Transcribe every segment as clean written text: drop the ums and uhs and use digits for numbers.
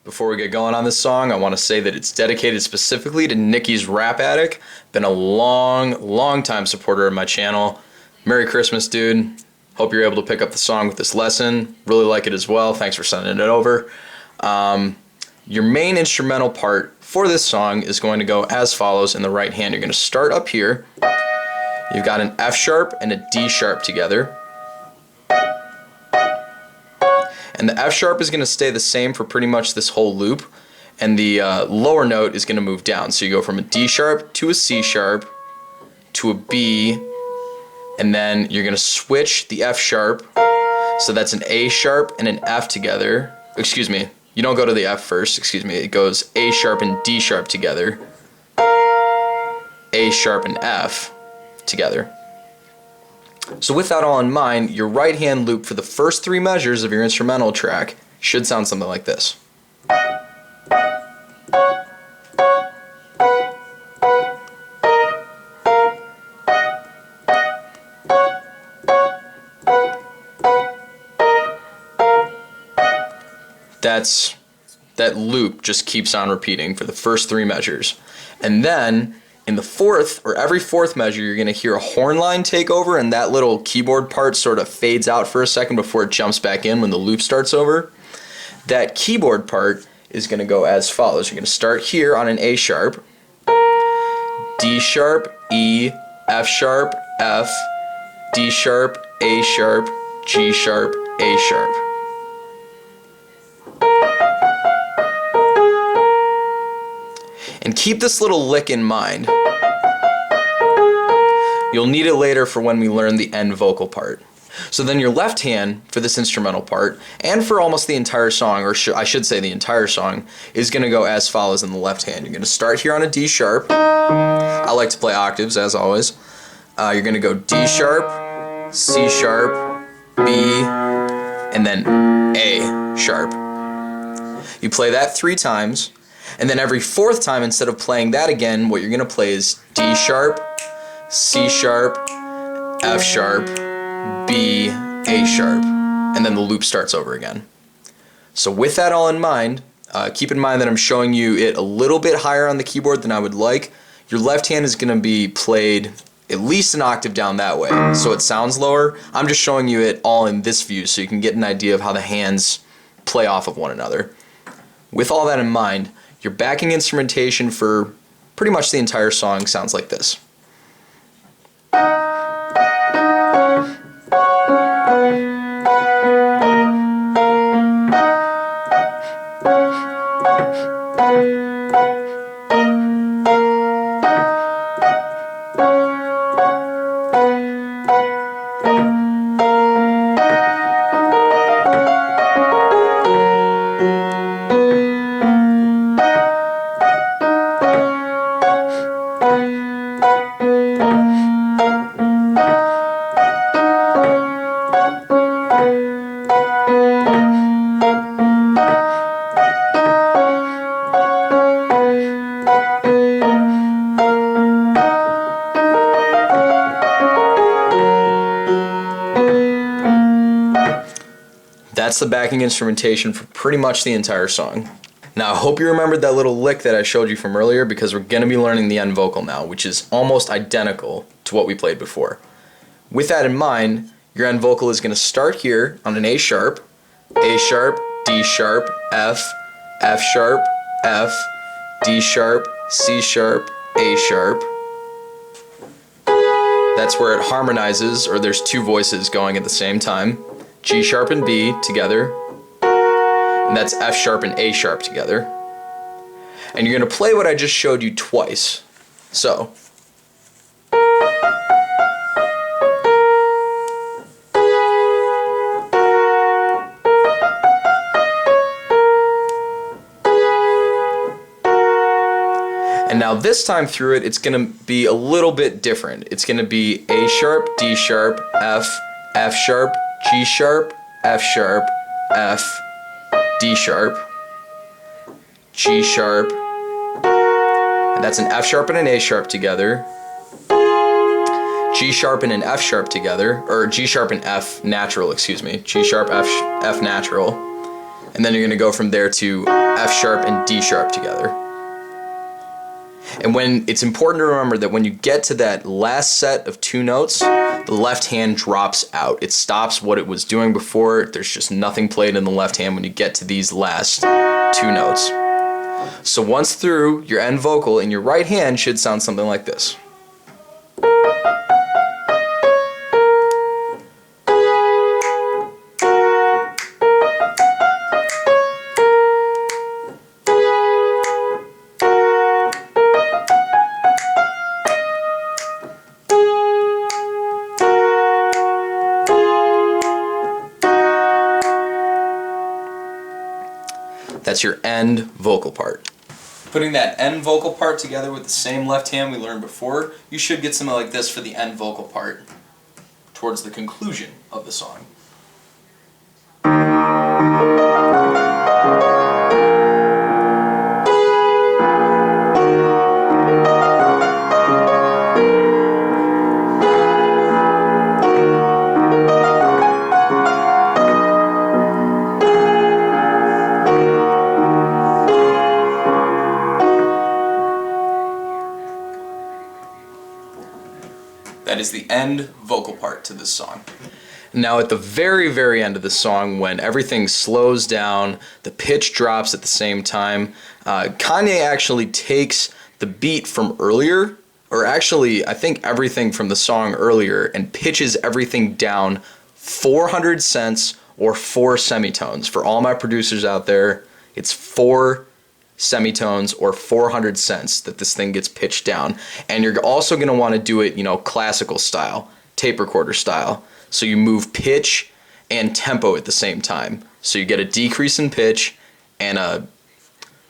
Before we get going on this song, I want to say that it's dedicated specifically to Nikki's Rap Addict. Been a long time supporter of my channel. Merry Christmas, dude. Hope you're able to pick up the song with this lesson. Really like it as well. Thanks for sending it over. Your main instrumental part for this song is going to go as follows in the right hand. You're going to start up here. You've got an F sharp and a D sharp together. And the F sharp is going to stay the same for pretty much this whole loop. And the lower note is going to move down. So you go from a D sharp to a C sharp to a B. And then you're going to switch the F sharp. So that's an A sharp and an F together. Excuse me. You don't go to the F first. Excuse me. It goes A sharp and D sharp together. A sharp and F together. So with that all in mind, your right hand loop for the first three measures of your instrumental track should sound something like this. That loop just keeps on repeating for the first three measures. And then in the fourth, or every fourth measure, you're going to hear a horn line take over, and that little keyboard part sort of fades out for a second before it jumps back in when the loop starts over. That keyboard part is going to go as follows. You're going to start here on an A sharp, D sharp, E, F sharp, F, D sharp, A sharp, G sharp, A sharp. And keep this little lick in mind. You'll need it later for when we learn the end vocal part. So then your left hand for this instrumental part, and for almost the entire song, or I should say the entire song, is going to go as follows in the left hand. You're going to start here on a D sharp. I like to play octaves, as always. You're going to go D sharp, C sharp, B, and then A sharp. You play that 3 times. And then every fourth time, instead of playing that again, what you're going to play is D sharp, C sharp, F sharp, B, A sharp. And then the loop starts over again. So with that all in mind, keep in mind that I'm showing you it a little bit higher on the keyboard than I would like. Your left hand is going to be played at least an octave down that way, so it sounds lower. I'm just showing you it all in this view so you can get an idea of how the hands play off of one another. With all that in mind, your backing instrumentation for pretty much the entire song sounds like this. That's the backing instrumentation for pretty much the entire song. Now I hope you remembered that little lick that I showed you from earlier, because we're going to be learning the end vocal now, which is almost identical to what we played before. With that in mind, your end vocal is going to start here on an A sharp, D sharp, F, F sharp, F, D sharp, C sharp, A sharp. That's where it harmonizes, or there's 2 voices going at the same time. G sharp and B together, and that's F sharp and A sharp together. And you're going to play what I just showed you twice. So, and now this time through it, it's going to be a little bit different. It's going to be A sharp, D sharp, F, F sharp, G sharp, F sharp, F, D sharp, G sharp, and that's an F sharp and an A sharp together, G sharp and an F sharp together, or G sharp and F natural, excuse me, G sharp, F natural, And then you're going to go from there to F sharp and D sharp together. And when it's important to remember that when you get to that last set of 2 notes, the left hand drops out. It stops what it was doing before. There's just nothing played in the left hand when you get to these last 2 notes. So once through, your end vocal in your right hand should sound something like this. That's your end vocal part. Putting that end vocal part together with the same left hand we learned before, you should get something like this for the end vocal part towards the conclusion of the song. That is the end vocal part to this song. Now at the very, very end of the song, when everything slows down, the pitch drops at the same time, Kanye actually takes the beat from earlier, or actually I think everything from the song earlier, and pitches everything down 400 cents or 4 semitones. For all my producers out there, it's 4 semitones or 400 cents that this thing gets pitched down. And you're also going to want to do it, classical style, tape recorder style. So you move pitch and tempo at the same time. So you get a decrease in pitch and a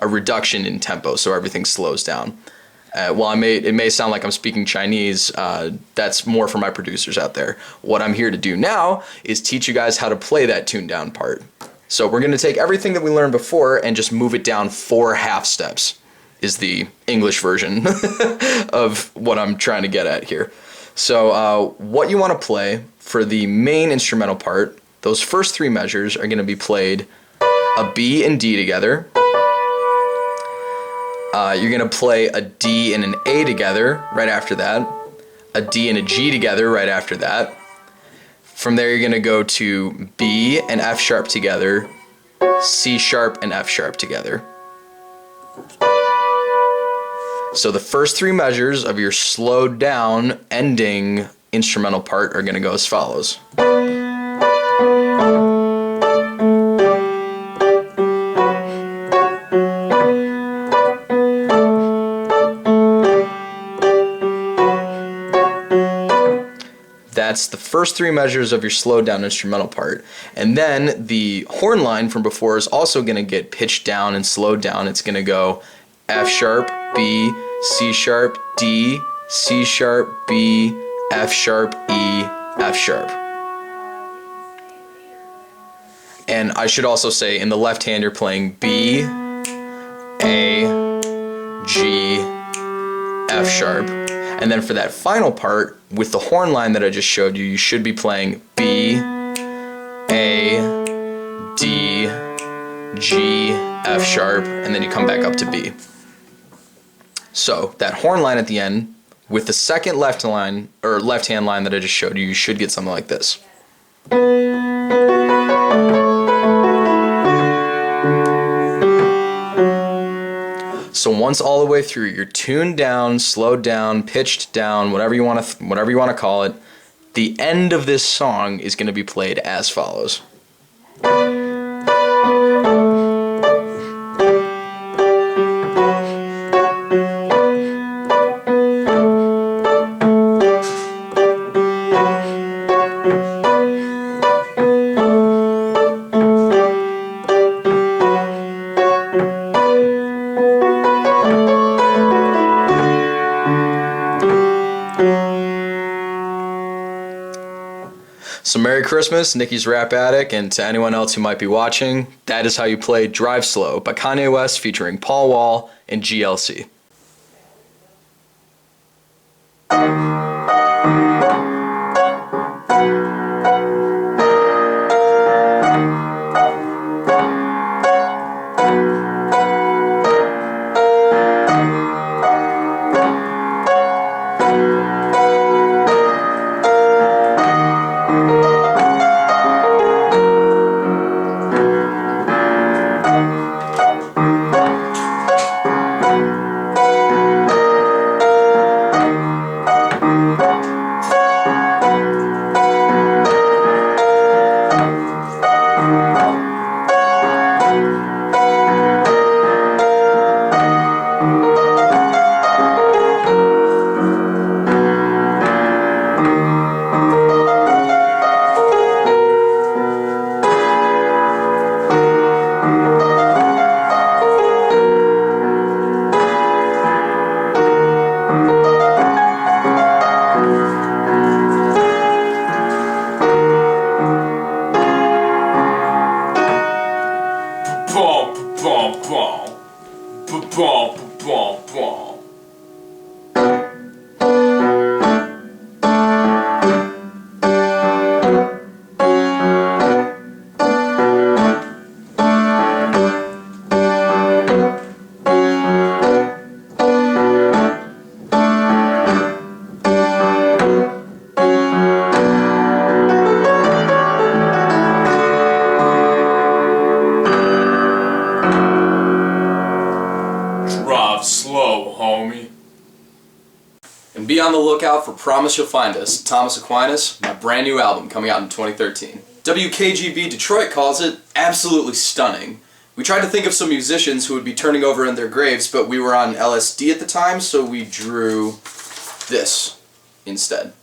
reduction in tempo, so everything slows down. While it may sound like I'm speaking Chinese, that's more for my producers out there. What I'm here to do now is teach you guys how to play that tuned down part. So we're going to take everything that we learned before and just move it down 4 half steps, is the English version of what I'm trying to get at here. So what you want to play for the main instrumental part, those first 3 measures are going to be played a B and D together. You're going to play a D and an A together right after that, a D and a G together right after that. From there, you're going to go to B and F sharp together, C sharp and F sharp together. So the first 3 measures of your slowed down ending instrumental part are going to go as follows. That's the first 3 measures of your slowed down instrumental part. And then the horn line from before is also going to get pitched down and slowed down. It's going to go F sharp, B, C sharp, D, C sharp, B, F sharp, E, F sharp. And I should also say in the left hand you're playing B, A, G, F sharp. And then for that final part, with the horn line that I just showed you, you should be playing B, A, D, G, F sharp, and then you come back up to B. So that horn line at the end, with the second left hand line that I just showed you, you should get something like this. So once all the way through, you're tuned down, slowed down, pitched down, whatever you want to call it. The end of this song is going to be played as follows. So Merry Christmas, Nikki's Rap Attic, and to anyone else who might be watching, that is how you play Drive Slow by Kanye West featuring Paul Wall and GLC. Drive slow, homie. And be on the lookout for Promise You'll Find Us, Thomas Aquinas, my brand new album coming out in 2013. WKGB Detroit calls it absolutely stunning. We tried to think of some musicians who would be turning over in their graves, but we were on LSD at the time, so we drew this instead.